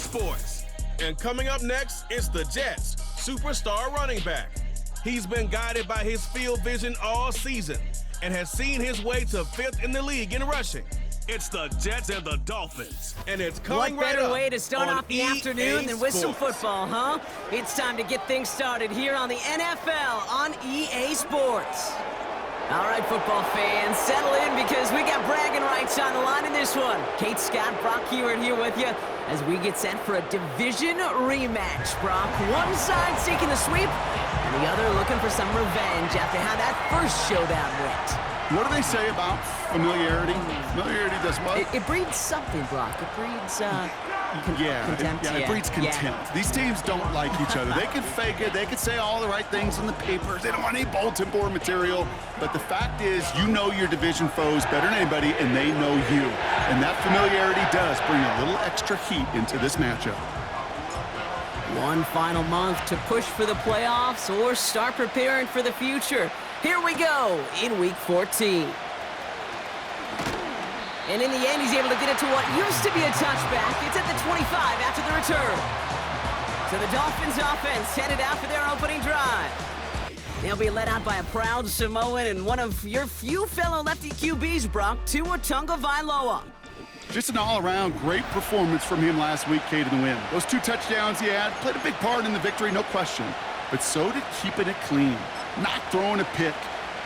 Sports. And coming up next, it's the Jets' superstar running back. He's been guided by his field vision all season and has seen his way to 5th in the league in rushing. It's the Jets and the Dolphins, and it's coming right up. What better way to start off the EA afternoon than with some Sports. football, huh? It's time to get things started here on the NFL on EA Sports. All right, football fans, settle in because we got bragging rights on the line in this one. Kate Scott, Brock Hewitt here with you as we get set for a division rematch, Brock. One side seeking the sweep, and the other looking for some revenge after how that first showdown went. What do they say about familiarity? Familiarity does what? It breeds something, Brock. It breeds, contempt. It breeds contempt. Yeah. These teams don't like each other. They can fake it. They can say all the right things in the papers. They don't want any bulletin board material. But the fact is, you know your division foes better than anybody, and they know you. And that familiarity does bring a little extra heat into this matchup. One final month to push for the playoffs or start preparing for the future. Here we go in Week 14. And in the end, he's able to get it to what used to be a touchback. It's at the 25 after the return. So the Dolphins offense headed out for their opening drive. They'll be led out by a proud Samoan and one of your few fellow lefty QBs, Brock, Tua Tagovailoa. Just an all-around great performance from him last week, Kate, in the win. Those 2 touchdowns he had played a big part in the victory, no question. But so did keeping it clean, not throwing a pick.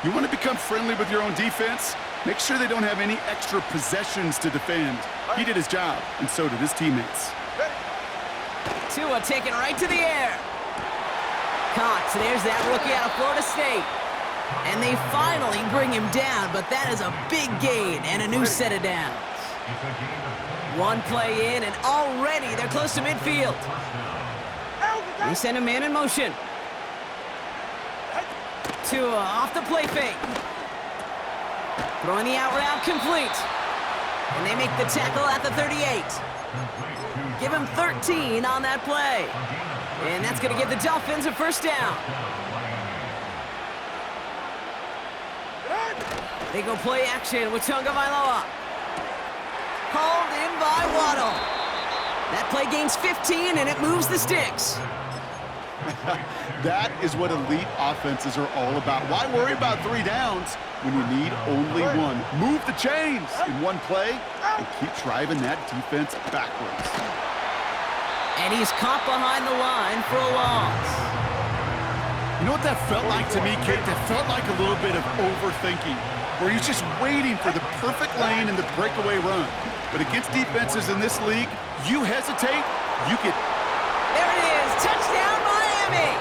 You want to become friendly with your own defense? Make sure they don't have any extra possessions to defend. He did his job, and so did his teammates. Tua taken right to the air. Caught. There's that rookie out of Florida State. And they finally bring him down, but that is a big gain and a new set of downs. One play in, and already they're close to midfield. They send a man in motion. Tua off the play fake. Throwing the out route complete. And they make the tackle at the 38. Give him 13 on that play. And that's going to give the Dolphins a first down. They go play action with Tagovailoa. Called in by Waddle. That play gains 15, and it moves the sticks. That is what elite offenses are all about. Why worry about 3 downs when you need only 1? Move the chains in one play and keep driving that defense backwards. And he's caught behind the line for a loss. You know what that felt like to me, Kate? That felt like a little bit of overthinking, where he's just waiting for the perfect lane and the breakaway run. But against defenses in this league, you hesitate, you get... There it is, touchdown Miami!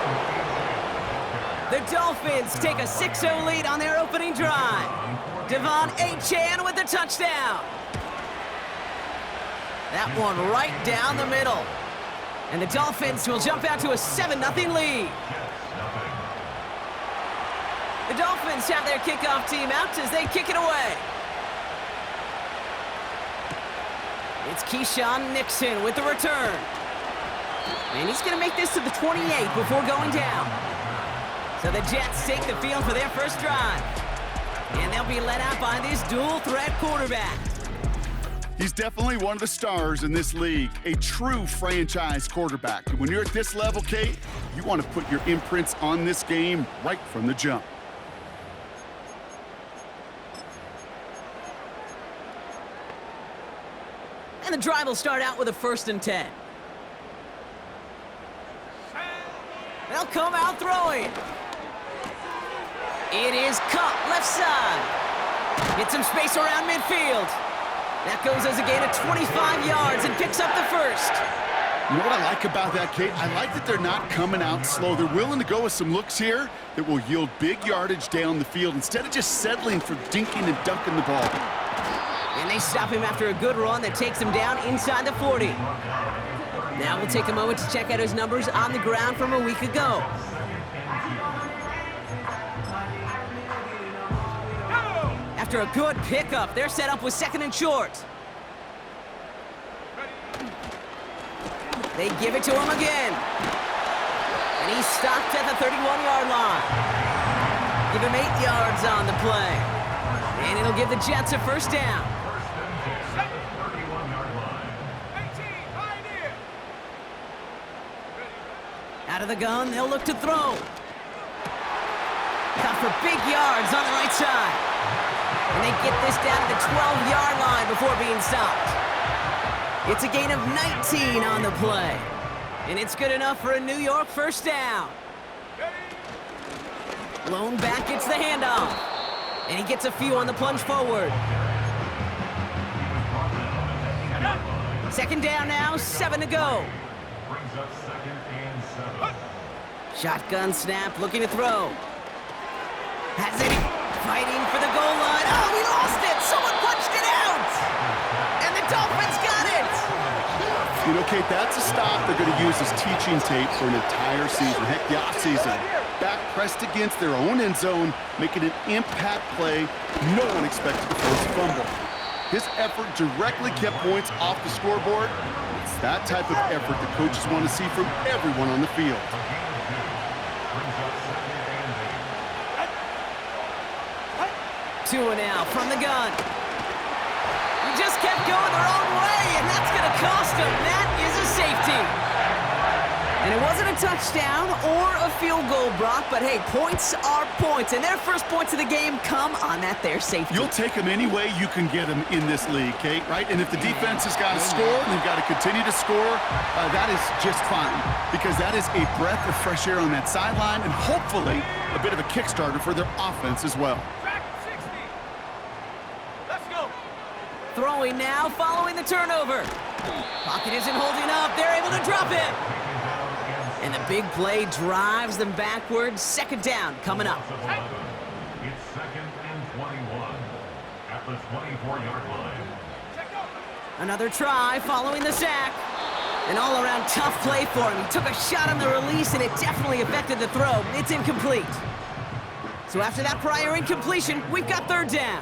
The Dolphins take a 6-0 lead on their opening drive. Devon Achane with the touchdown. That one right down the middle. And the Dolphins will jump out to a 7-0 lead. The Dolphins have their kickoff team out as they kick it away. It's Keyshawn Nixon with the return. And he's going to make this to the 28 before going down. So the Jets take the field for their first drive. And they'll be led out by this dual-threat quarterback. He's definitely one of the stars in this league, a true franchise quarterback. And when you're at this level, Kate, you want to put your imprints on this game right from the jump. And the drive will start out with a 1st and 10. They'll come out throwing. It is Kupp, left side. Get some space around midfield. That goes as a gain of 25 yards and picks up the first. You know what I like about that, Kate? I like that they're not coming out slow. They're willing to go with some looks here that will yield big yardage down the field instead of just settling for dinking and dunking the ball. And they stop him after a good run that takes him down inside the 40. Now we'll take a moment to check out his numbers on the ground from a week ago. After a good pickup, they're set up with 2nd and short. They give it to him again. And he's stopped at the 31-yard line. Give him 8 yards on the play. And it'll give the Jets a first down. Out of the gun, they'll look to throw. Cut for big yards on the right side. And they get this down to the 12-yard line before being stopped. It's a gain of 19 on the play. And it's good enough for a New York first down. Lone back gets the handoff. And he gets a few on the plunge forward. Second down now, 7 to go. Shotgun snap, looking to throw. Has it, fighting for the goal line. Oh, he lost it! Someone punched it out! And the Dolphins got it! You know, Kate, that's a stop they're going to use as teaching tape for an entire season. Heck, the offseason. Back pressed against their own end zone, making an impact play no one expected to force a fumble. His effort directly kept points off the scoreboard. It's that type of effort the coaches want to see from everyone on the field. Tua now from the gun. He just kept going the wrong way, and that's going to cost him. That is a safety. And it wasn't a touchdown or a field goal, Brock, but hey, points are points, and their first points of the game come on that there safety. You'll take them any way you can get them in this league, Kate, right? And if the defense has got to score and they've got to continue to score, that is just fine, because that is a breath of fresh air on that sideline and hopefully a bit of a kickstarter for their offense as well. Throwing now, following the turnover. Pocket isn't holding up. They're able to drop it. And the big play drives them backwards. Second down coming up. It's second and 21 at the 24-yard line. Another try following the sack. An all-around tough play for him. He took a shot on the release, and it definitely affected the throw. It's incomplete. So after that prior incompletion, we've got third down.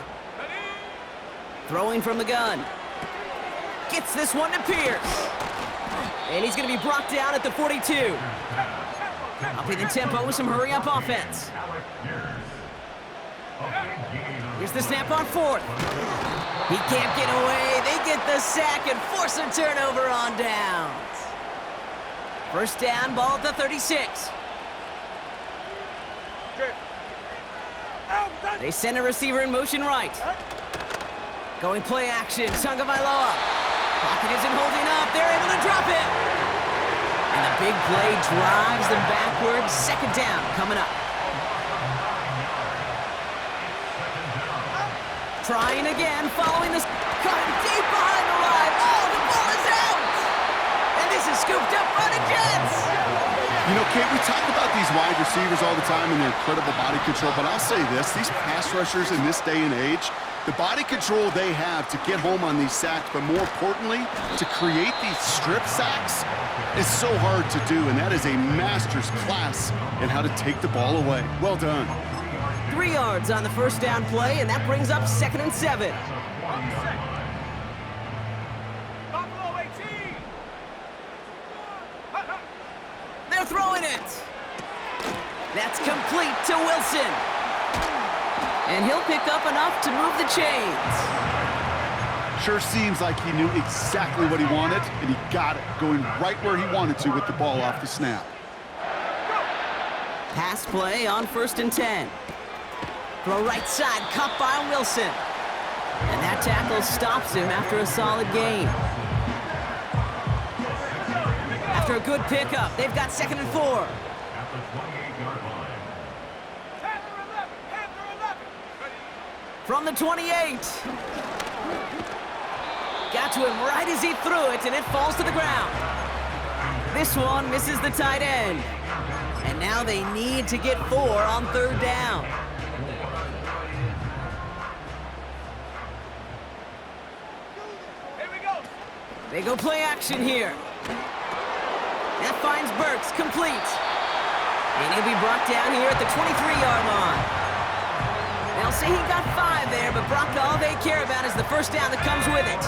Throwing from the gun. Gets this one to Pierce. And he's going to be brought down at the 42. Upping the tempo with some hurry-up offense. Here's the snap on fourth. He can't get away. They get the sack and force a turnover on downs. First down, ball at the 36. They send a receiver in motion right. Going play action, Tagovailoa. Pocket isn't holding up. They're able to drop it. And the big play drives them backwards. Second down coming up. Trying again, following this. Caught him deep behind the line. Oh, the ball is out. And this is scooped up by the Jets. You know, Kate, we talk about these wide receivers all the time and their incredible body control, but I'll say this, these pass rushers in this day and age, the body control they have to get home on these sacks, but more importantly, to create these strip sacks is so hard to do, and that is a master's class in how to take the ball away. Well done. 3 yards on the first down play, and that brings up second and 7. They're throwing it. That's complete to Wilson. And he'll pick up enough to move the chains. Sure seems like he knew exactly what he wanted, and he got it, going right where he wanted to with the ball off the snap. Pass play on first and 10. Throw right side, caught by Wilson. And that tackle stops him after a solid gain. After a good pickup, they've got second and 4. At the 28-yard line. From the 28. Got to him right as he threw it, and it falls to the ground. This one misses the tight end. And now they need to get 4 on third down. They go play action here. That finds Burks, complete. And he'll be brought down here at the 23-yard line. They'll say he got 5 there, but Brock, all they care about is the first down that comes with it.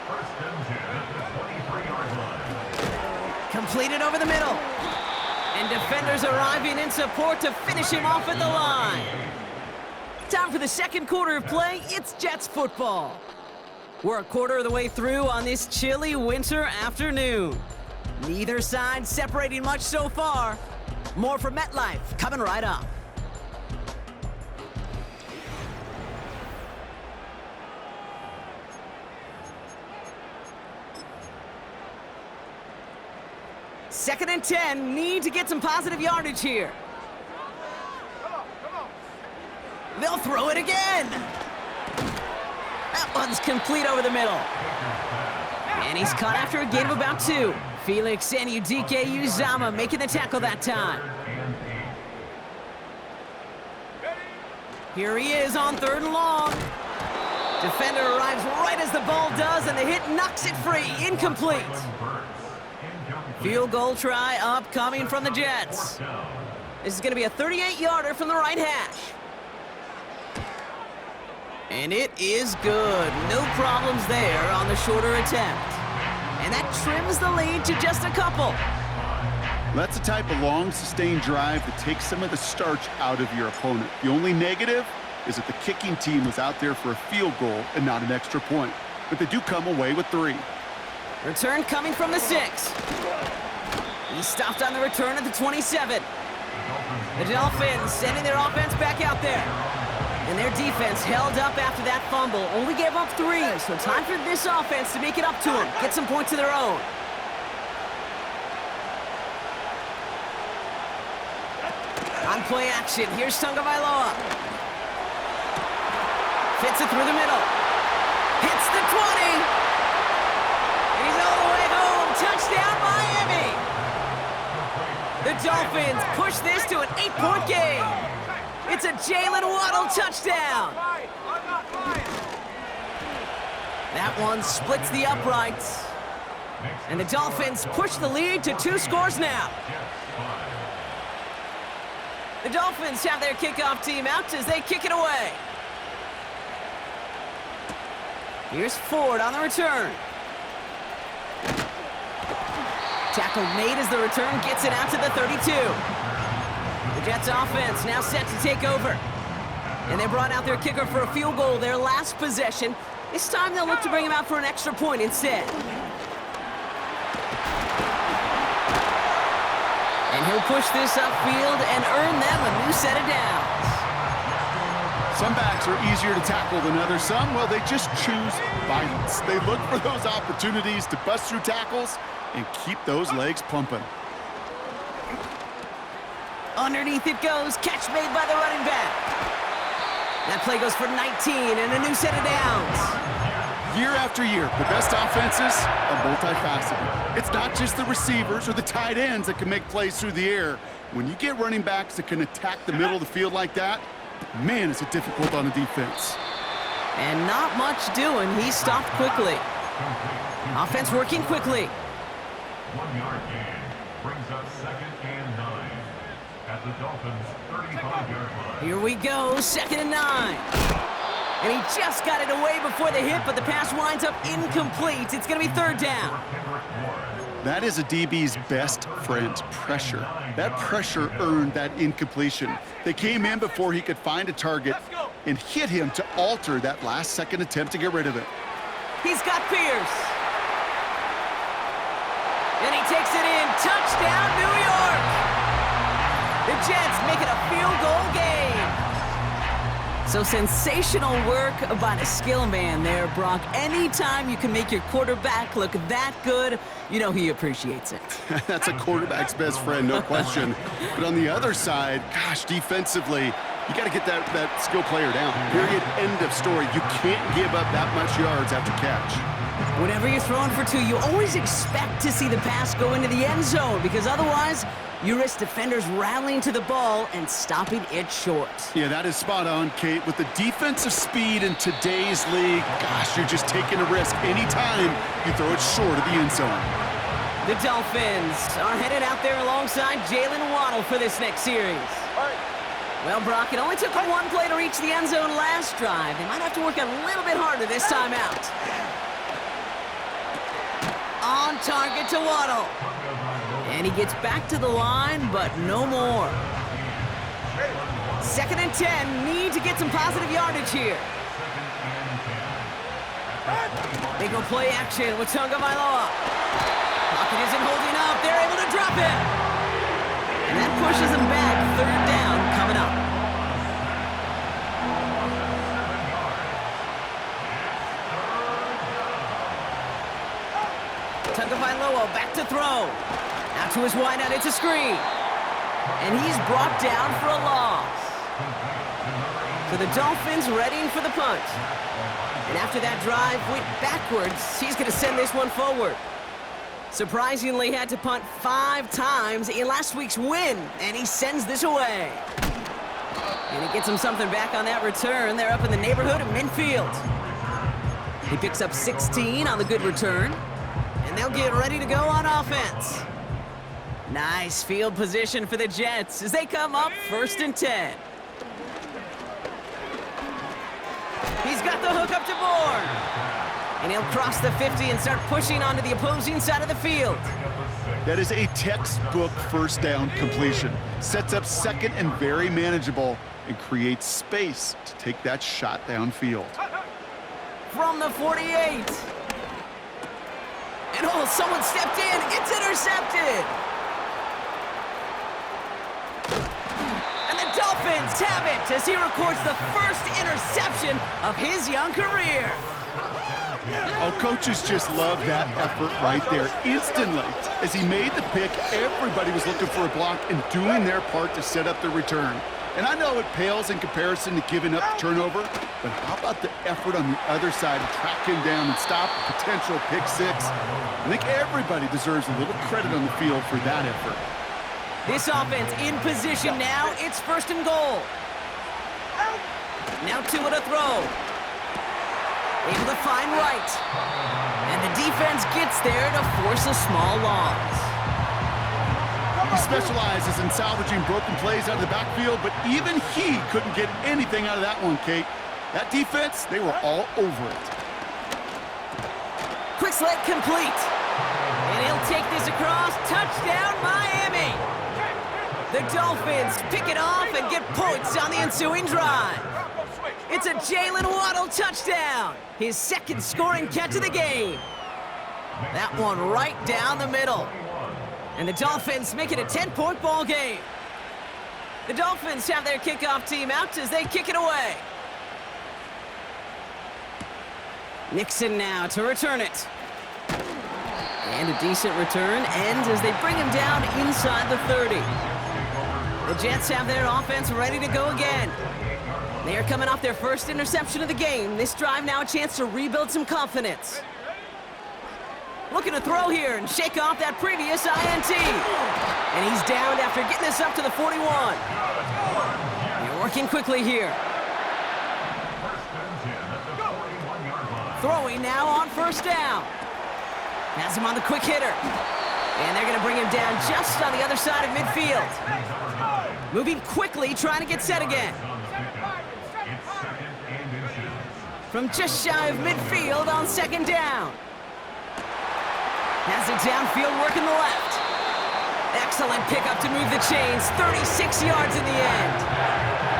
First and 10 at the 23-yard line. Completed over the middle. And defenders arriving in support to finish him off at the line. Time for the second quarter of play. It's Jets football. We're a quarter of the way through on this chilly winter afternoon. Neither side separating much so far. More from MetLife coming right up. Second and 10, need to get some positive yardage here. They'll throw it again. That one's complete over the middle. And he's caught after a gain of about 2. Felix Anudike Uzama making the tackle that time. Here he is on 3rd and long. Defender arrives right as the ball does, and the hit knocks it free. Incomplete. Field goal try upcoming from the Jets. This is going to be a 38-yarder from the right hash. And it is good. No problems there on the shorter attempt. And that trims the lead to just a couple. That's the type of long, sustained drive that takes some of the starch out of your opponent. The only negative is that the kicking team was out there for a field goal and not an extra point. But they do come away with 3. Return coming from the 6. He stopped on the return at the 27. The Dolphins sending their offense back out there. And their defense held up after that fumble. Only gave up 3, so time for this offense to make it up to them. Get some points of their own. On play action, here's Tagovailoa. Fits it through the middle. Hits the 20. He's all the way home. Touchdown, Miami. The Dolphins push this to an 8-point game. It's a Jalen Waddle touchdown. That one splits the uprights. And the Dolphins push the lead to 2 scores now. The Dolphins have their kickoff team out as they kick it away. Here's Ford on the return. Tackle made as the return gets it out to the 32. The Jets offense now set to take over. And they brought out their kicker for a field goal their last possession. This time they'll look to bring him out for an extra point instead. And he'll push this upfield and earn them a new set of downs. Some backs are easier to tackle than others. Some, well, they just choose violence. They look for those opportunities to bust through tackles and keep those legs pumping. Underneath it goes, catch made by the running back. That play goes for 19 and a new set of downs. Year after year, the best offenses are multifaceted. It's not just the receivers or the tight ends that can make plays through the air. When you get running backs that can attack the middle of the field like that, man, is it difficult on the defense. And not much doing. He stopped quickly. Offense working quickly. 1-yard gain brings up 2nd and 9 at the Dolphins' 35-yard line. Here we go, 2nd and 9. And he just got it away before the hit, but the pass winds up incomplete. It's going to be 3rd down. That is a DB's best friend, pressure. That pressure earned that incompletion. They came in before he could find a target and hit him to alter that last-second attempt to get rid of it. He's got Pierce. And he takes it in. Touchdown, New York. The Jets make it a field goal game. So sensational work by the skill man there, Brock. Anytime you can make your quarterback look that good, you know he appreciates it. That's a quarterback's best friend, no question. But on the other side, gosh, defensively, you got to get that skill player down. Period, end of story. You can't give up that much yards after catch. Whenever you're throwing for 2, you always expect to see the pass go into the end zone, because otherwise you risk defenders rallying to the ball and stopping it short. Yeah, that is spot on, Kate. With the defensive speed in today's league, gosh, you're just taking a risk anytime you throw it short of the end zone. The Dolphins are headed out there alongside Jalen Waddle for this next series. Well, Brock, it only took 1 play to reach the end zone last drive. They might have to work a little bit harder this time out. On target to Waddle. And he gets back to the line, but no more. 2nd and 10, need to get some positive yardage here. They go play action with Tagovailoa. Pocket isn't holding up. They're able to drop it. And that pushes them back. 3rd down coming up. Tagovailoa back to throw. Out to his wideout. It's a screen. And he's brought down for a loss. So the Dolphins readying for the punt. And after that drive went backwards, he's going to send this one forward. Surprisingly, had to punt 5 times in last week's win, and he sends this away. And he gets him something back on that return. They're up in the neighborhood of midfield. He picks up 16 on the good return, and they'll get ready to go on offense. Nice field position for the Jets as they come up 1st and 10. He's got the hook up to Bourne. And he'll cross the 50 and start pushing onto the opposing side of the field. That is a textbook 1st down completion. Sets up 2nd and very manageable and creates space to take that shot downfield. From the 48. And oh, someone stepped in. It's intercepted. And the Dolphins have it as he records the 1st interception of his young career. Oh, coaches just love that effort right there. Instantly, as he made the pick, everybody was looking for a block and doing their part to set up the return. And I know it pales in comparison to giving up the turnover, but how about the effort on the other side to track him down and stop a potential pick 6? I think everybody deserves a little credit on the field for that effort. This offense in position now. It's 1st and goal. Now 2 at a throw. Able to find Wright. And the defense gets there to force a small loss. He specializes in salvaging broken plays out of the backfield, but even he couldn't get anything out of that one, Kate. That defense, they were all over it. Quick slant complete. And he'll take this across. Touchdown, Miami. The Dolphins pick it off and get points on the ensuing drive. It's a Jalen Waddle touchdown. His 2nd scoring catch of the game. That one right down the middle. And the Dolphins make it a 10-point ball game. The Dolphins have their kickoff team out as they kick it away. Nixon now to return it. And a decent return ends as they bring him down inside the 30. The Jets have their offense ready to go again. They are coming off their 1st interception of the game. This drive now a chance to rebuild some confidence. Looking to throw here and shake off that previous INT. And he's downed after getting this up to the 41. They're working quickly here. Throwing now on 1st down. Has him on the quick hitter. And they're going to bring him down just on the other side of midfield. Moving quickly, trying to get set again. From just shy of midfield on 2nd down. Has it downfield, working the left. Excellent pickup to move the chains. 36 yards in the end.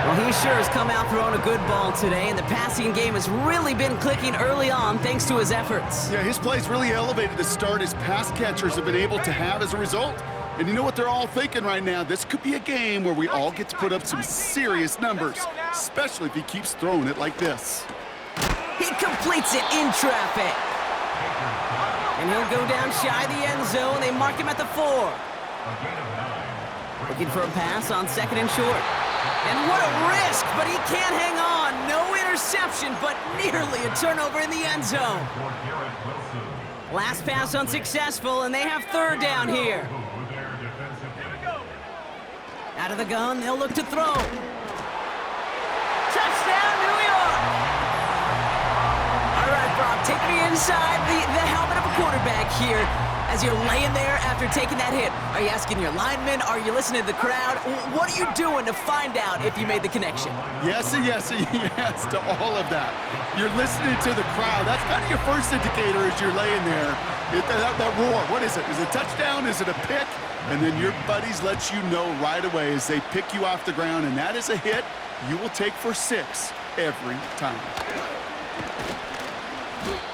Well, he sure has come out throwing a good ball today, and the passing game has really been clicking early on thanks to his efforts. Yeah, his play's really elevated the start his pass catchers have been able to have as a result. And you know what they're all thinking right now? This could be a game where we all get to put up some serious numbers, especially if he keeps throwing it like this. He completes it in traffic. And he'll go down shy of the end zone. They mark him at the 4. Looking for a pass on 2nd and short. And what a risk, but he can't hang on. No interception, but nearly a turnover in the end zone. Last pass unsuccessful, and they have 3rd down here. Out of the gun, they'll look to throw. Touchdown, New York! All right, Brock, take me inside the helmet of a quarterback here as you're laying there after taking that hit. Are you asking your linemen? Are you listening to the crowd? What are you doing to find out if you made the connection? Yes and yes and yes to all of that. You're listening to the crowd. That's kind of your first indicator as you're laying there. That roar, what is it? Is it a touchdown? Is it a pick? And then your buddies let you know right away as they pick you off the ground, and that is a hit you will take for 6 every time.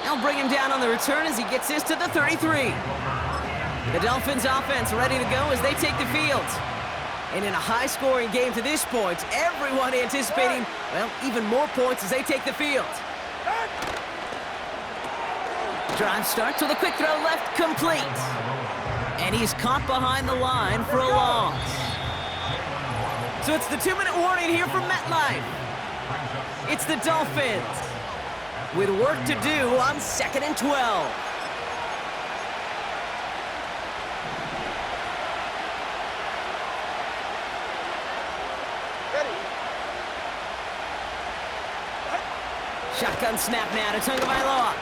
They'll bring him down on the return as he gets this to the 33. The Dolphins offense ready to go as they take the field. And in a high-scoring game to this point, everyone anticipating, well, even more points as they take the field. Drive starts with a quick throw left, complete. And he's caught behind the line for a loss. So it's the 2-minute warning here from MetLife. It's the Dolphins with work to do on 2nd and 12. Shotgun snap now to Tagovailoa.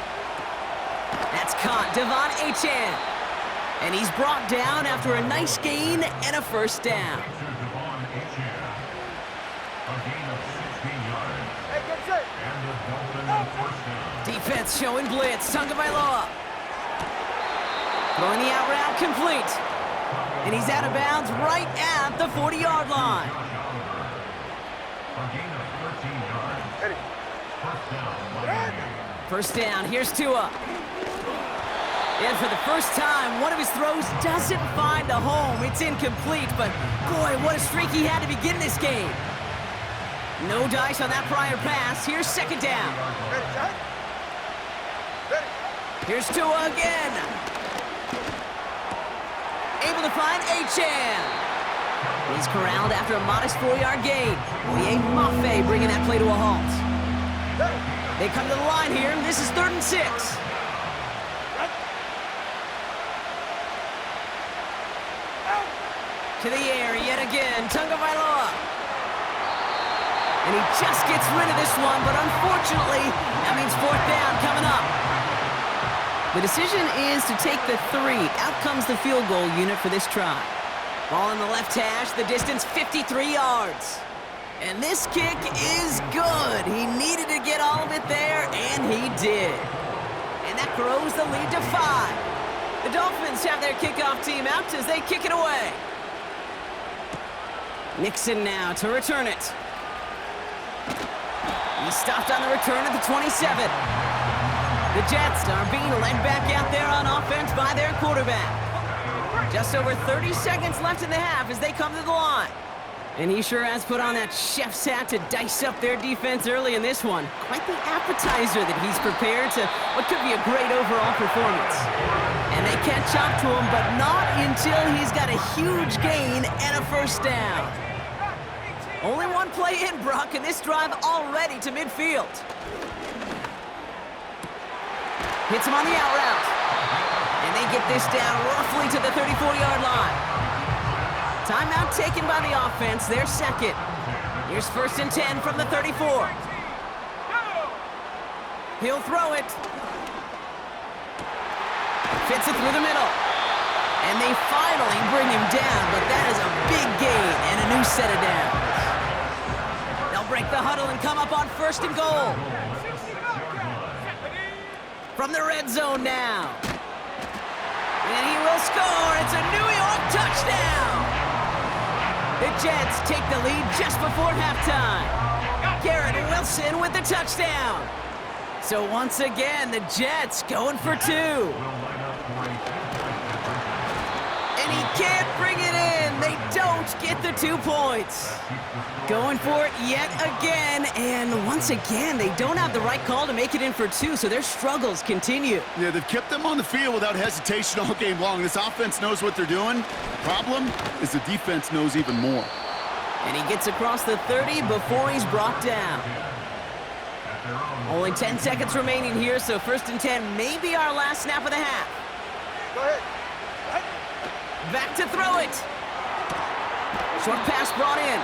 That's caught, Devon Achane. And he's brought down after a nice gain and a first down. Devon Achane. A gain of 16 yards. And the Dolphins first down. Defense showing blitz, Tagovailoa. Throwing the out route complete. And he's out of bounds right at the 40-yard line. A gain of 13 yards. First down, Miami. First down, here's Tua. And for the first time, one of his throws doesn't find a home. It's incomplete, but boy, what a streak he had to begin this game. No dice on that prior pass. Here's second down. Here's Tua again. Able to find Achane. He's corralled after a modest 4-yard gain. Liam Mafe bringing that play to a halt. They come to the line here, and this is 3rd and 6. To the air yet again, Tagovailoa. And he just gets rid of this one, but unfortunately, that means 4th down coming up. The decision is to take the 3. Out comes the field goal unit for this try. Ball in the left hash, the distance 53 yards. And this kick is good. He needed to get all of it there, and he did. And that grows the lead to 5. The Dolphins have their kickoff team out as they kick it away. Nixon now to return it. He stopped on the return at the 27. The Jets are being led back out there on offense by their quarterback. Just over 30 seconds left in the half as they come to the line. And he sure has put on that chef's hat to dice up their defense early in this one. Quite the appetizer that he's prepared to what could be a great overall performance. And they catch up to him, but not until he's got a huge gain and a first down. Only one play in, Brock, and this drive already to midfield. Hits him on the out route. And they get this down roughly to the 34-yard line. Timeout taken by the offense, their second. Here's 1st and 10 from the 34. He'll throw it. Fits it through the middle. And they finally bring him down, but that is a big gain and a new set of downs. They'll break the huddle and come up on 1st and goal. From the red zone now. And he will score. It's a New York touchdown. The Jets take the lead just before halftime. Garrett Wilson with the touchdown. So once again, the Jets going for 2. And he can't bring it in. They don't get the 2 points. Going for it yet again, and once again, they don't have the right call to make it in for 2, so their struggles continue. Yeah, they've kept them on the field without hesitation all game long. This offense knows what they're doing. Problem is the defense knows even more. And he gets across the 30 before he's brought down. Only 10 seconds remaining here, so 1st and 10 may be our last snap of the half. Go ahead. Back to throw it. Short pass brought in.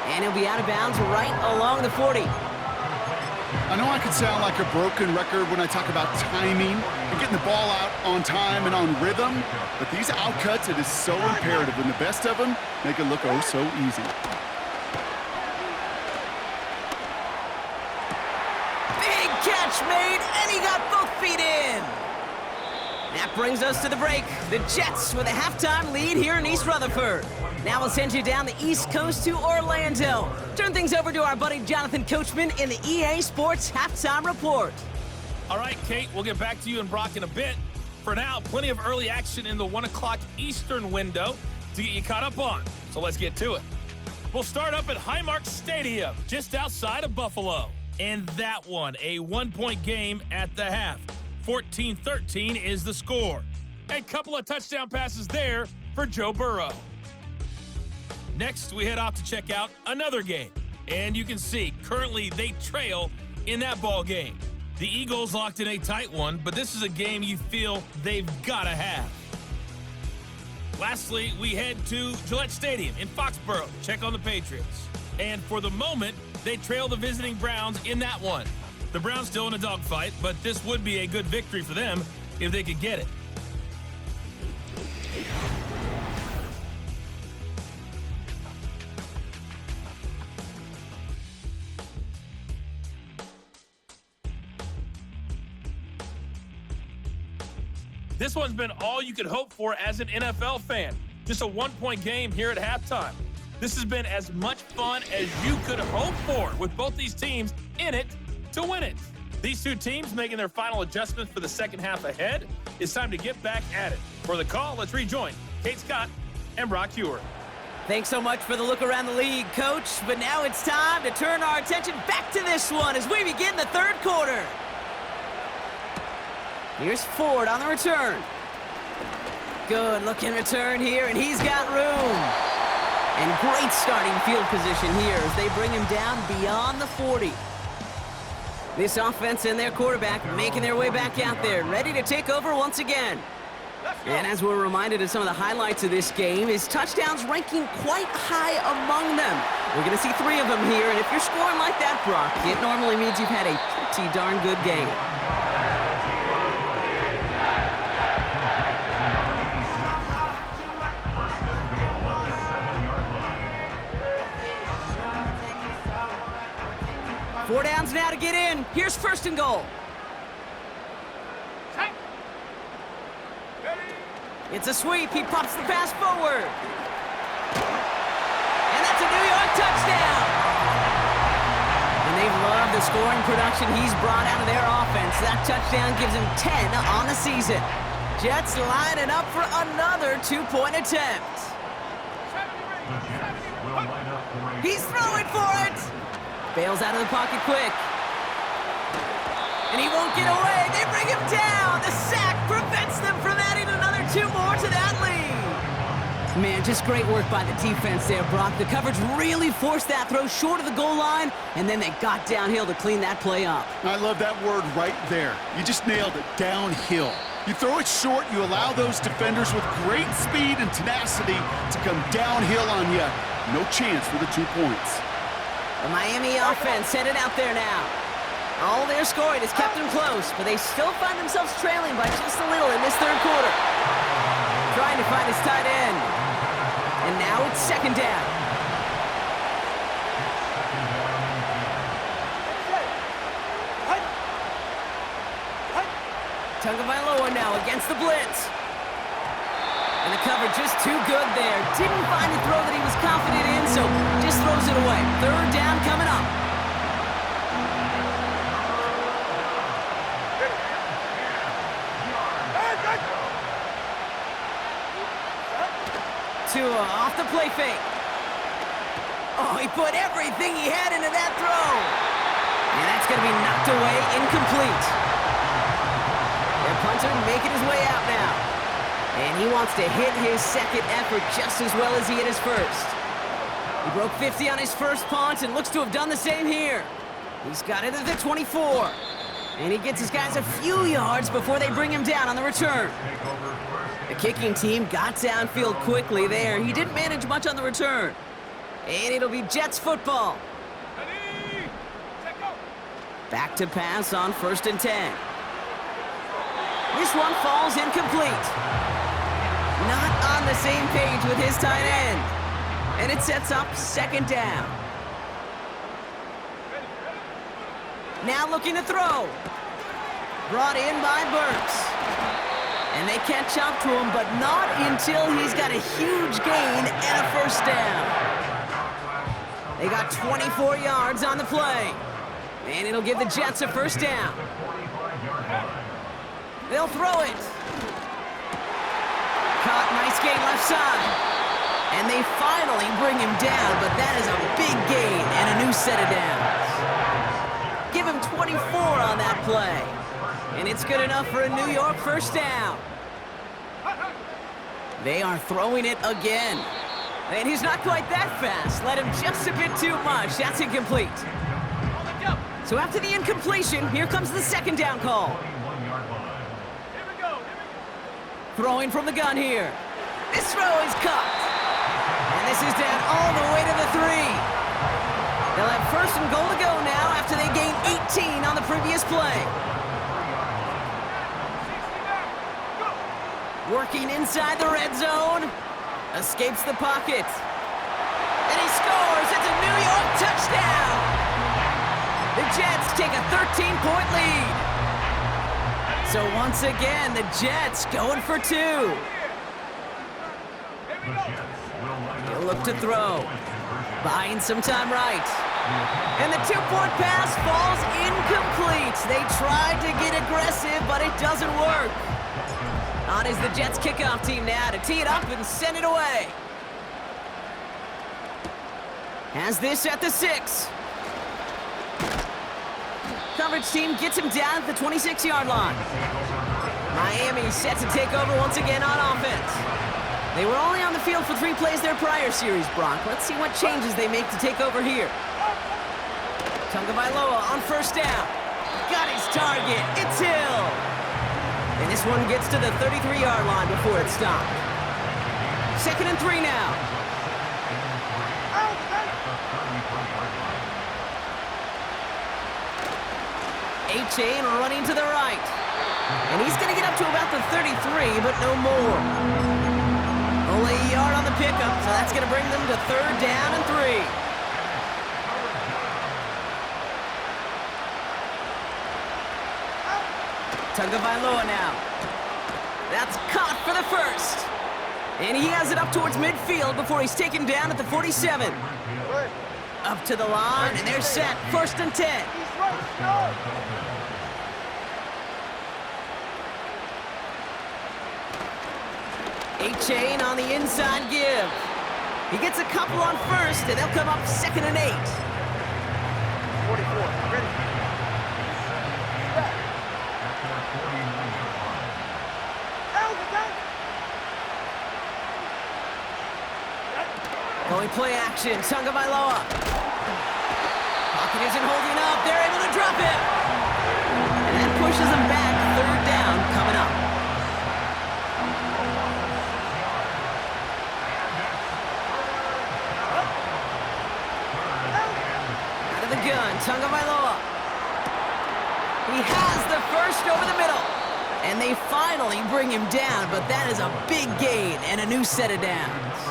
And he'll be out of bounds right along the 40. I know I could sound like a broken record when I talk about timing and getting the ball out on time and on rhythm, but these outcuts, it is so imperative, and the best of them make it look oh so easy. Big catch made, and he got both feet in. That brings us to the break. The Jets with a halftime lead here in East Rutherford. Now we'll send you down the East Coast to Orlando. Turn things over to our buddy Jonathan Coachman in the EA Sports Halftime Report. All right, Kate, we'll get back to you and Brock in a bit. For now, plenty of early action in the 1 o'clock Eastern window to get you caught up on. So let's get to it. We'll start up at Highmark Stadium, just outside of Buffalo. And that one, a 1-point game at the half. 14-13 is the score. A couple of touchdown passes there for Joe Burrow. Next, we head off to check out another game. And you can see, currently they trail in that ball game. The Eagles locked in a tight one, but this is a game you feel they've got to have. Lastly, we head to Gillette Stadium in Foxborough to check on the Patriots. And for the moment, they trail the visiting Browns in that one. The Browns still in a dogfight, but this would be a good victory for them if they could get it. This one's been all you could hope for as an NFL fan. Just a 1-point game here at halftime. This has been as much fun as you could hope for, with both these teams in it to win it. These two teams making their final adjustments for the second half ahead. It's time to get back at it. For the call, let's rejoin Kate Scott and Brock Huard. Thanks so much for the look around the league, Coach. But now it's time to turn our attention back to this one as we begin the third quarter. Here's Ford on the return. Good looking return here, and he's got room. And great starting field position here as they bring him down beyond the 40. This offense and their quarterback making their way back out there, ready to take over once again. And as we're reminded of some of the highlights of this game, his touchdowns ranking quite high among them. We're going to see 3 of them here, and if you're scoring like that, Brock, it normally means you've had a pretty darn good game. Four downs now to get in. Here's first and goal. It's a sweep. He pops the pass forward. And that's a New York touchdown. And they've loved the scoring production he's brought out of their offense. That touchdown gives him 10 on the season. Jets lining up for another 2-point attempt. He's throwing for it. Bails out of the pocket quick. And he won't get away. They bring him down. The sack prevents them from adding another 2 more to that lead. Man, just great work by the defense there, Brock. The coverage really forced that throw short of the goal line, and then they got downhill to clean that play up. I love that word right there. You just nailed it, downhill. You throw it short, you allow those defenders with great speed and tenacity to come downhill on you. No chance for the 2 points. The Miami offense headed out there now. All their scoring has kept them close, but they still find themselves trailing by just a little in this third quarter. Trying to find his tight end. And now it's second down. Tagovailoa now against the blitz. And the coverage just too good there. Didn't find a throw that he was confident in, so just throws it away. Third down coming up. Tua off the play fake. Oh, he put everything he had into that throw. And that's going to be knocked away, incomplete. Their punter making his way out now. And he wants to hit his second effort just as well as he hit his first. He broke 50 on his first punt and looks to have done the same here. He's got it at the 24. And he gets his guys a few yards before they bring him down on the return. The kicking team got downfield quickly there. He didn't manage much on the return. And it'll be Jets football. Back to pass on 1st and 10. This one falls incomplete. Not on the same page with his tight end. And it sets up second down. Now looking to throw. Brought in by Burks. And they catch up to him, but not until he's got a huge gain and a first down. They got 24 yards on the play. And it'll give the Jets a first down. They'll throw it. Caught, nice gain left side. And they finally bring him down, but that is a big gain and a new set of downs. Give him 24 on that play. And it's good enough for a New York first down. They are throwing it again. And he's not quite that fast. Let him just a bit too much. That's incomplete. So after the incompletion, here comes the second down call. Throwing from the gun here. This throw is caught. And this is down all the way to the 3. They'll have first and goal to go now after they gained 18 on the previous play. Working inside the red zone. Escapes the pocket. And he scores. It's a New York touchdown. The Jets take a 13-point lead. So once again, the Jets going for 2. He'll look to throw. Buying some time right. And the 2-point pass falls incomplete. They tried to get aggressive, but it doesn't work. On is the Jets kickoff team now to tee it up and send it away. Has this at the 6. Coverage team gets him down at the 26-yard line. Miami set to take over once again on offense. They were only on the field for 3 plays their prior series, Brock. Let's see what changes they make to take over here. Tagovailoa on first down. Got his target. It's Hill. And this one gets to the 33-yard line before it's stopped. 2nd and 3 now. A-Chain running to the right. And he's going to get up to about the 33, but no more. Only a yard on the pickup, so that's going to bring them to 3rd down and 3. Tagovailoa now. That's caught for the first. And he has it up towards midfield before he's taken down at the 47. Up to the line, and they're set. 1st and 10. A-Chain on the inside give. He gets a couple on first, and they'll come up 2nd and 8. 44, ready. Going play action, Tagovailoa. Pocket isn't holding up. They're able to drop it. And that pushes them back. 3rd down coming up. Out of the gun, Tagovailoa. He has the first over the middle. And they finally bring him down, but that is a big gain and a new set of downs.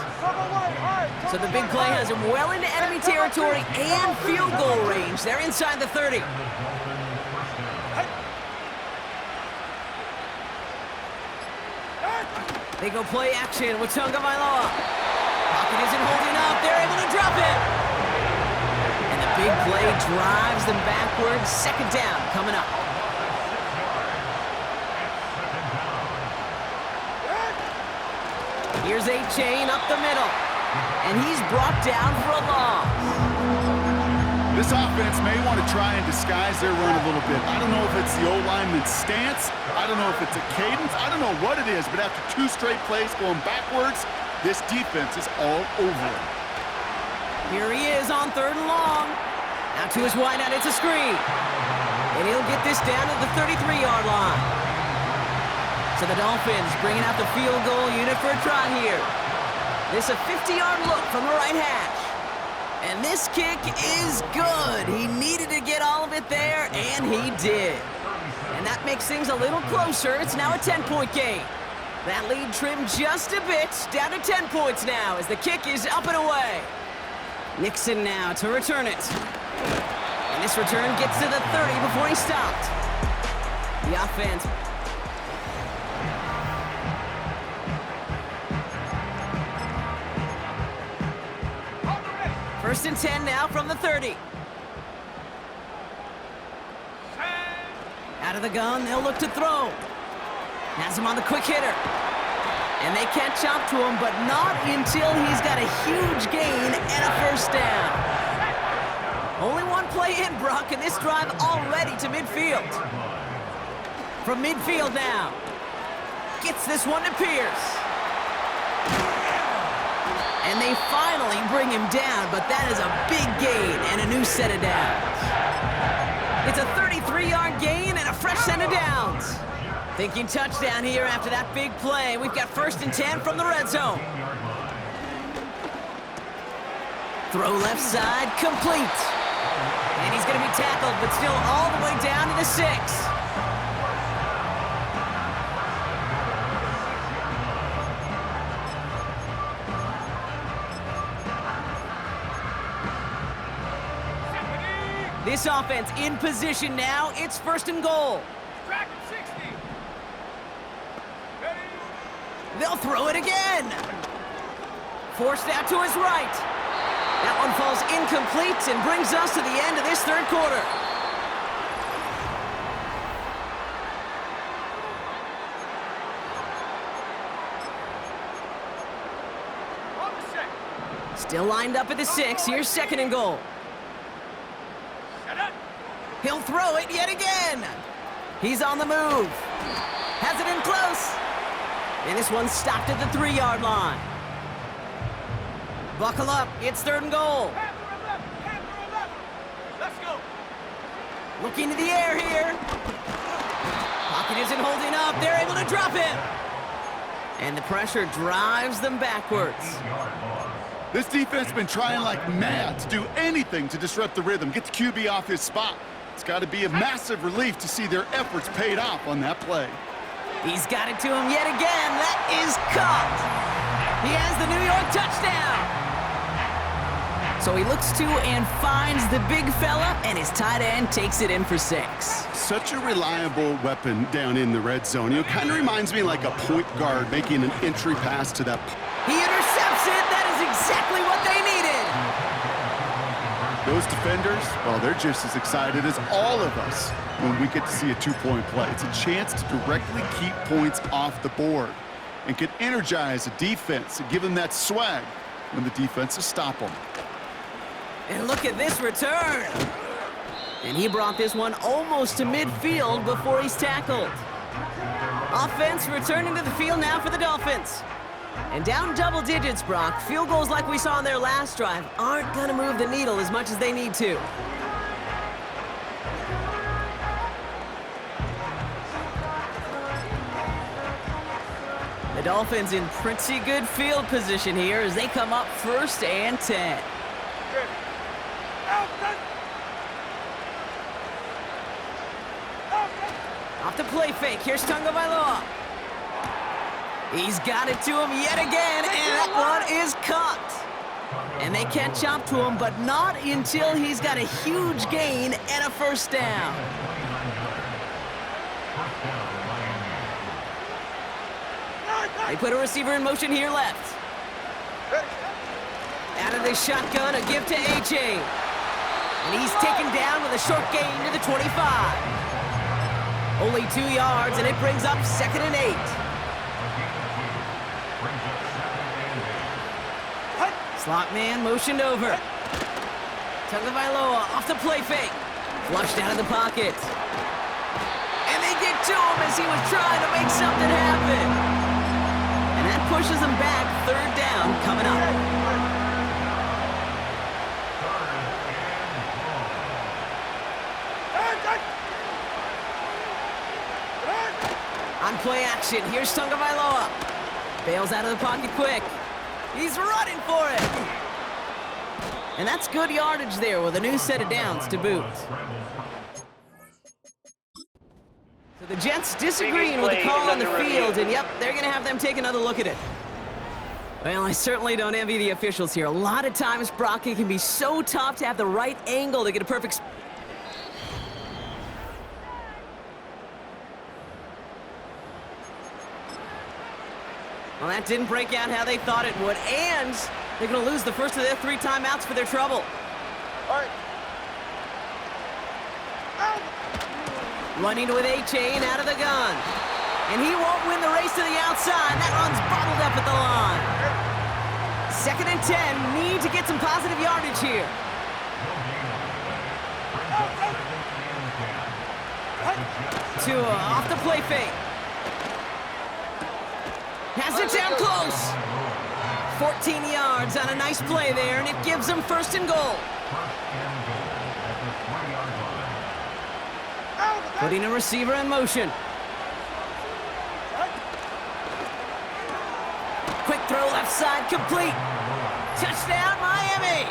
So the big play has him well into enemy territory and field goal range. They're inside the 30. They go play action with Tagovailoa. Pocket isn't holding up. They're able to drop it. And the big play drives them backwards. 2nd down coming up. Here's A-Chain up the middle. And he's brought down for a loss. This offense may want to try and disguise their run a little bit. I don't know if it's the O-lineman's stance. I don't know if it's a cadence. I don't know what it is, but after 2 straight plays going backwards, this defense is all over him. Here he is on 3rd and long. Now to his wideout, it's a screen. And he'll get this down to the 33-yard line. So the Dolphins bringing out the field goal unit for a try here. This a 50-yard look from the right hash. And this kick is good. He needed to get all of it there, and he did. And that makes things a little closer. It's now a 10-point game. That lead trimmed just a bit, down to 10 points now as the kick is up and away. Nixon now to return it. And this return gets to the 30 before he stopped. The offense. First and 10 now from the 30. Out of the gun, they'll look to throw. Has him on the quick hitter. And they can't chop to him, but not until he's got a huge gain and a first down. Only one play in, Brock, and this drive already to midfield. From midfield now. Gets this one to Pierce. And they finally bring him down, but that is a big gain and a new set of downs. It's a 33-yard gain and a fresh set of downs. Thinking touchdown here after that big play. We've got 1st and 10 from the red zone. Throw left side, complete. And he's going to be tackled, but still all the way down to the 6. This offense in position now. It's 1st and goal. They'll throw it again. Forced out to his right. That one falls incomplete and brings us to the end of this 3rd quarter. Still lined up at the 6. Here's 2nd and goal. He'll throw it yet again. He's on the move. Has it in close. And this one's stopped at the 3-yard line. Buckle up. It's 3rd and goal. Let's go. Looking to the air here. Pocket isn't holding up. They're able to drop him. And the pressure drives them backwards. This defense has been trying like mad to do anything to disrupt the rhythm, get the QB off his spot. It's got to be a massive relief to see their efforts paid off on that play. He's got it to him yet again. That is caught. He has the New York touchdown. So he looks to and finds the big fella, and his tight end takes it in for 6. Such a reliable weapon down in the red zone. You know, kind of reminds me like a point guard making an entry pass to that. He intercepts it. That is exactly what they needed. Those defenders, well, they're just as excited as all of us when we get to see a 2-point play. It's a chance to directly keep points off the board and can energize a defense and give them that swag when the defenses stop them. And look at this return. And he brought this one almost to midfield before he's tackled. Offense returning to the field now for the Dolphins. And down double digits, Brock. Field goals like we saw on their last drive aren't going to move the needle as much as they need to. The Dolphins in pretty good field position here as they come up 1st and 10. Off the play fake. Here's Tagovailoa. He's got it to him yet again, and that one is caught. And they can't chop to him, but not until he's got a huge gain and a first down. They put a receiver in motion here left. Out of the shotgun, a give to A.J. And he's taken down with a short gain to the 25. Only 2 yards, and it brings up 2nd and 8. Slot man motioned over. Tagovailoa off the play fake. Flushed out of the pocket. And they get to him as he was trying to make something happen. And that pushes them back. 3rd down coming up. On play action, here's Tagovailoa. Bails out of the pocket quick. He's running for it. And that's good yardage there with a new set of downs to boot. So the Jets disagreeing with the call on the field, and yep, they're going to have them take another look at it. Well, I certainly don't envy the officials here. A lot of times, Brock, it can be so tough to have the right angle to get a perfect... Well, that didn't break out how they thought it would, and they're going to lose the first of their 3 timeouts for their trouble. All right. Running with A-Chain out of the gun. And he won't win the race to the outside. That run's bottled up at the line. 2nd and 10. Need to get some positive yardage here. Tua off the play fake. Has it down close. 14 yards on a nice play there, and it gives them 1st and goal. Putting a receiver in motion. Quick throw left side, complete. Touchdown, Miami.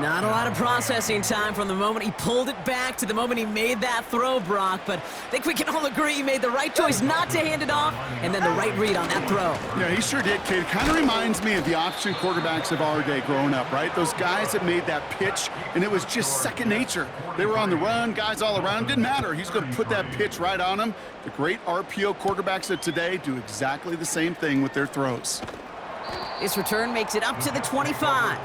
Not a lot of processing time from the moment he pulled it back to the moment he made that throw, Brock, but I think we can all agree he made the right choice not to hand it off, and then the right read on that throw. Yeah, he sure did, Kate. It kind of reminds me of the option quarterbacks of our day growing up, right? Those guys that made that pitch, and it was just second nature. They were on the run, guys all around. Didn't matter. He's going to put that pitch right on them. The great RPO quarterbacks of today do exactly the same thing with their throws. This return makes it up to the 25.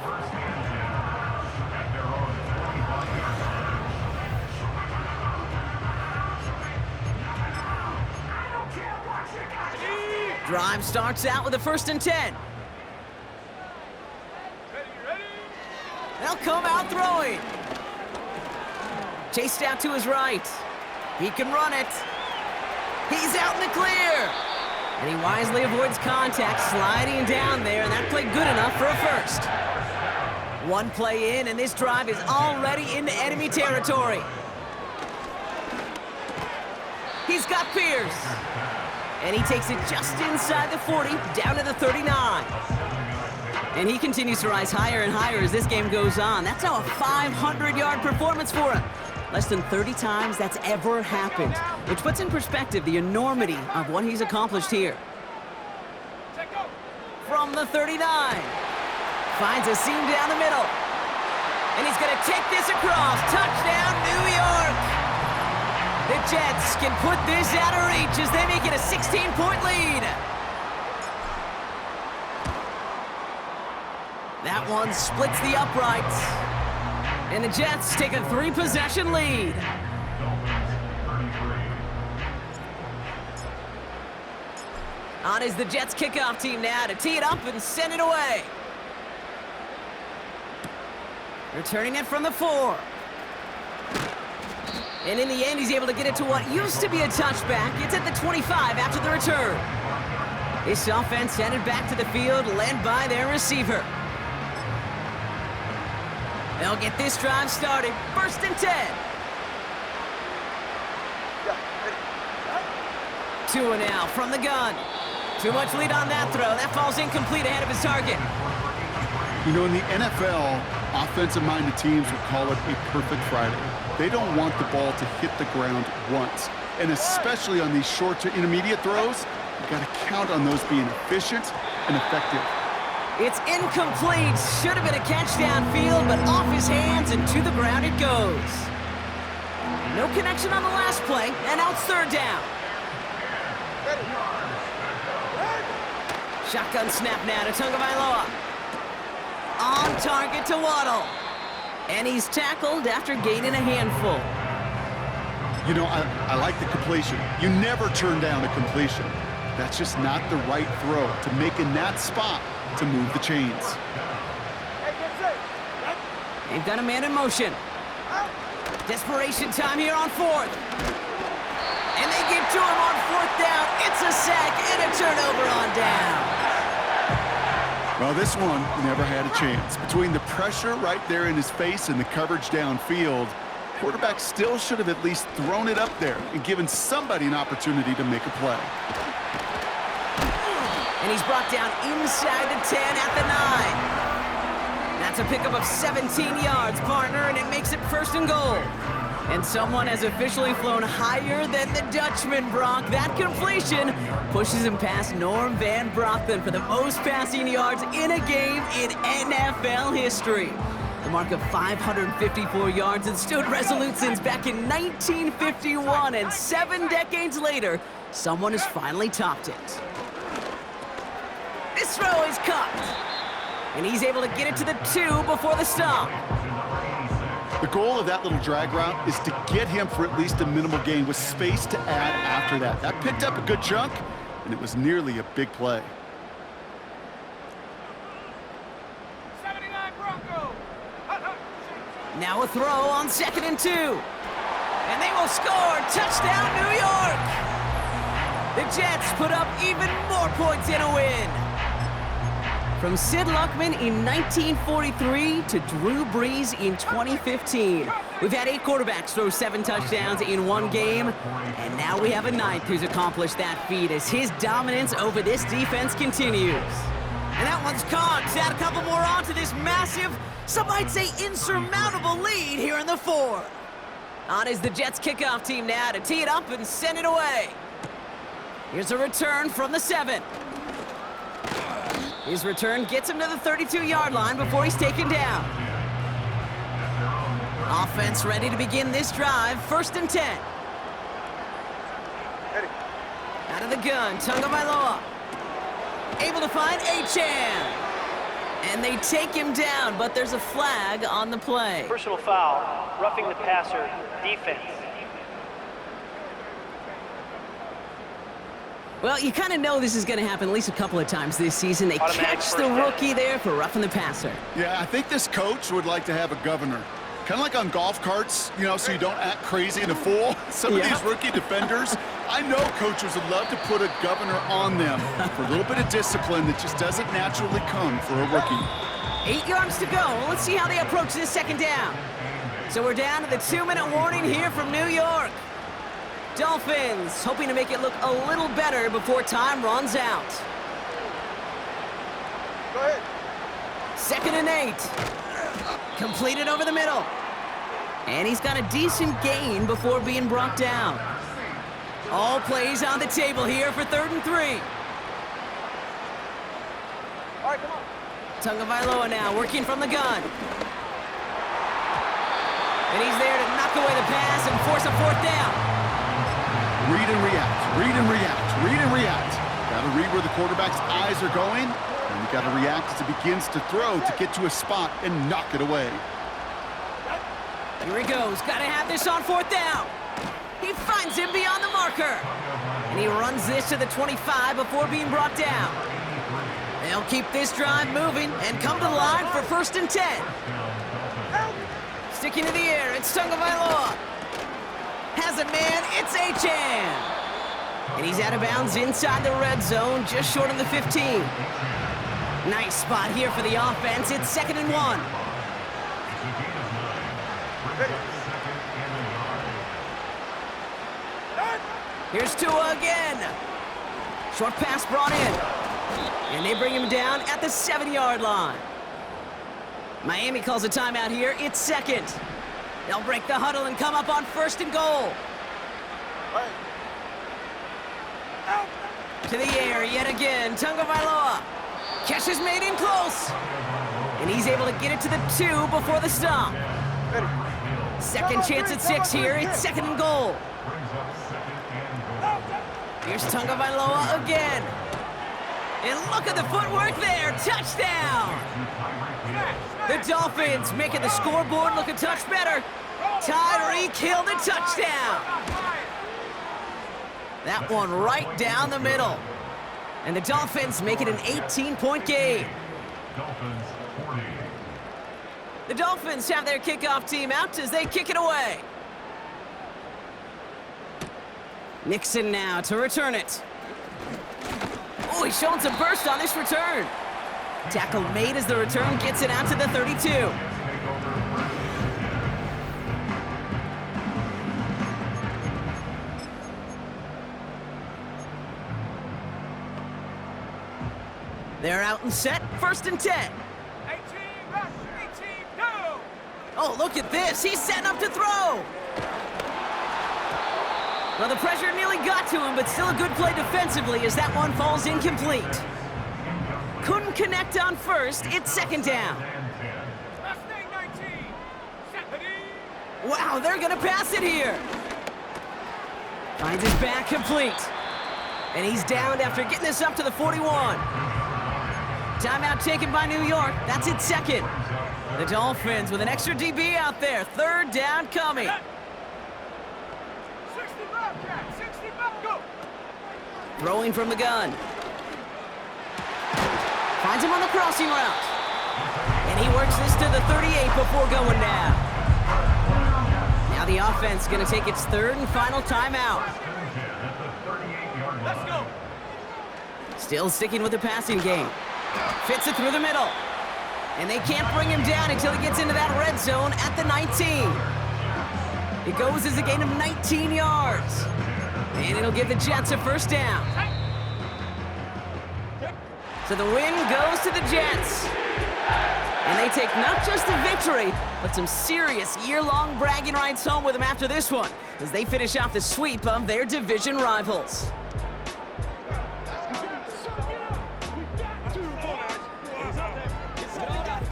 Drive starts out with a 1st and 10. They'll come out throwing. Chased out to his right. He can run it. He's out in the clear. And he wisely avoids contact, sliding down there, and that played good enough for a 1st. One play in, and this drive is already into enemy territory. He's got Pierce. And he takes it just inside the 40, down to the 39. And he continues to rise higher and higher as this game goes on. That's now a 500-yard performance for him. Less than 30 times that's ever happened, which puts in perspective the enormity of what he's accomplished here. From the 39, finds a seam down the middle. And he's going to take this across. Touchdown, New York! The Jets can put this out of reach as they make it a 16-point lead. That one splits the uprights. And the Jets take a 3-possession lead. On is the Jets kickoff team now to tee it up and send it away. Returning it from the 4. And in the end, he's able to get it to what used to be a touchback. It's at the 25 after the return. This offense headed back to the field, led by their receiver. They'll get this drive started. 1st and 10. Tua now from the gun. Too much lead on that throw. That falls incomplete ahead of his target. You know, in the NFL, offensive-minded teams would call it a perfect Friday. They don't want the ball to hit the ground once. And especially on these short to intermediate throws, you've got to count on those being efficient and effective. It's incomplete. Should have been a catch downfield, but off his hands and to the ground it goes. No connection on the last play, and now it's 3rd down. Shotgun snap now to Tagovailoa. On target to Waddle. And he's tackled after gaining a handful. You know, I like the completion. You never turn down a completion. That's just not the right throw to make in that spot to move the chains. They've got a man in motion. Desperation time here on 4th. And they get to him on 4th down. It's a sack and a turnover on down. Well, this one never had a chance. Between the pressure right there in his face and the coverage downfield, quarterback still should have at least thrown it up there and given somebody an opportunity to make a play. And he's brought down inside the 10 at the 9. That's a pickup of 17 yards, partner, and it makes it 1st and goal. And someone has officially flown higher than the Dutchman, Brock. That completion pushes him past Norm Van Brocklin for the most passing yards in a game in NFL history. The mark of 554 yards and stood resolute since back in 1951, and 7 decades later, someone has finally topped it. This throw is caught, and he's able to get it to the 2 before the stop. The goal of that little drag route is to get him for at least a minimal gain with space to add after that. That picked up a good chunk, and it was nearly a big play. 79 Bronco. Now a throw on 2nd and 2. And they will score. Touchdown, New York. The Jets put up even more points in a win. From Sid Luckman in 1943 to Drew Brees in 2015. We've had 8 quarterbacks throw 7 touchdowns in one game, and now we have a 9th who's accomplished that feat as his dominance over this defense continues. And that one's caught. Add a couple more on to this massive, some might say insurmountable lead here in the 4th. On is the Jets kickoff team now to tee it up and send it away. Here's a return from the 7. His return gets him to the 32-yard line before he's taken down. Offense ready to begin this drive. 1st and 10. Out of the gun, Tagovailoa. Able to find Achane. And they take him down, but there's a flag on the play. Personal foul, roughing the passer, defense. Well, you kind of know this is going to happen at least a couple of times this season. They Automatic catch the first down. rookie there for roughing the passer. Yeah, I think this coach would like to have a governor. Kind of like on golf carts, you know, so you don't act crazy and a fool. Some of these rookie defenders, I know coaches would love to put a governor on them for a little bit of discipline that just doesn't naturally come for a rookie. 8 yards to go. Let's see how they approach this 2nd down. So we're down to the 2-minute warning here from New York. Dolphins hoping to make it look a little better before time runs out. Go ahead. 2nd and 8. Completed over the middle. And he's got a decent gain before being brought down. All plays on the table here for 3rd and 3. All right, come on. Tagovailoa now working from the gun. And he's there to knock away the pass and force a 4th down. Read and react, read and react, read and react. Got to read where the quarterback's eyes are going, and you got to react as it begins to throw to get to a spot and knock it away. Here he goes. Got to have this on 4th down. He finds him beyond the marker. And he runs this to the 25 before being brought down. They'll keep this drive moving and come to the line for 1st and 10. Sticking to the air, it's Tagovailoa. Has a man, it's Achane. And he's out of bounds inside the red zone, just short of the 15. Nice spot here for the offense. It's 2nd and 1. Here's Tua again. Short pass brought in. And they bring him down at the 7-yard line. Miami calls a timeout here. It's 2nd. They'll break the huddle and come up on 1st and goal. To the air yet again. Tagovailoa. Catch is made in close. And he's able to get it to the 2 before the stop. Second chance at 6 here. It's 2nd and goal. Here's Tagovailoa again. And look at the footwork there. Touchdown. The Dolphins making the scoreboard look a touch better. Tyreek Hill the touchdown. That one right down the middle. And the Dolphins make it an 18-point game. Dolphins 40. The Dolphins have their kickoff team out as they kick it away. Nixon now to return it. Oh, he's showing some burst on this return. Tackle made as the return gets it out to the 32. They're out and set, 1st and 10. 18, rush, 18, go! Oh, look at this. He's setting up to throw. Well, the pressure nearly got to him, but still a good play defensively as that one falls incomplete. Couldn't connect on 1st. It's 2nd down. Mustang 19, Stephanie. Wow, they're going to pass it here. Finds his back complete. And he's downed after getting this up to the 41. Timeout taken by New York. That's its 2nd. The Dolphins with an extra DB out there. Third down coming. 65, Jack. 65, go. Throwing from the gun. Finds him on the crossing route. And he works this to the 38 before going down. Now the offense going to take its third and final timeout. Let's go. Still sticking with the passing game. Fits it through the middle. And they can't bring him down until he gets into that red zone at the 19. It goes as a gain of 19 yards. And it'll give the Jets a first down. So the win goes to the Jets. And they take not just the victory, but some serious year-long bragging rights home with them after this one, as they finish off the sweep of their division rivals.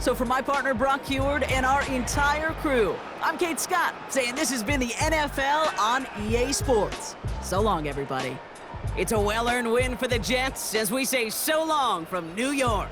So for my partner Brock Heward and our entire crew, I'm Kate Scott, saying this has been the NFL on EA Sports. So long, everybody. It's a well-earned win for the Jets as we say so long from New York.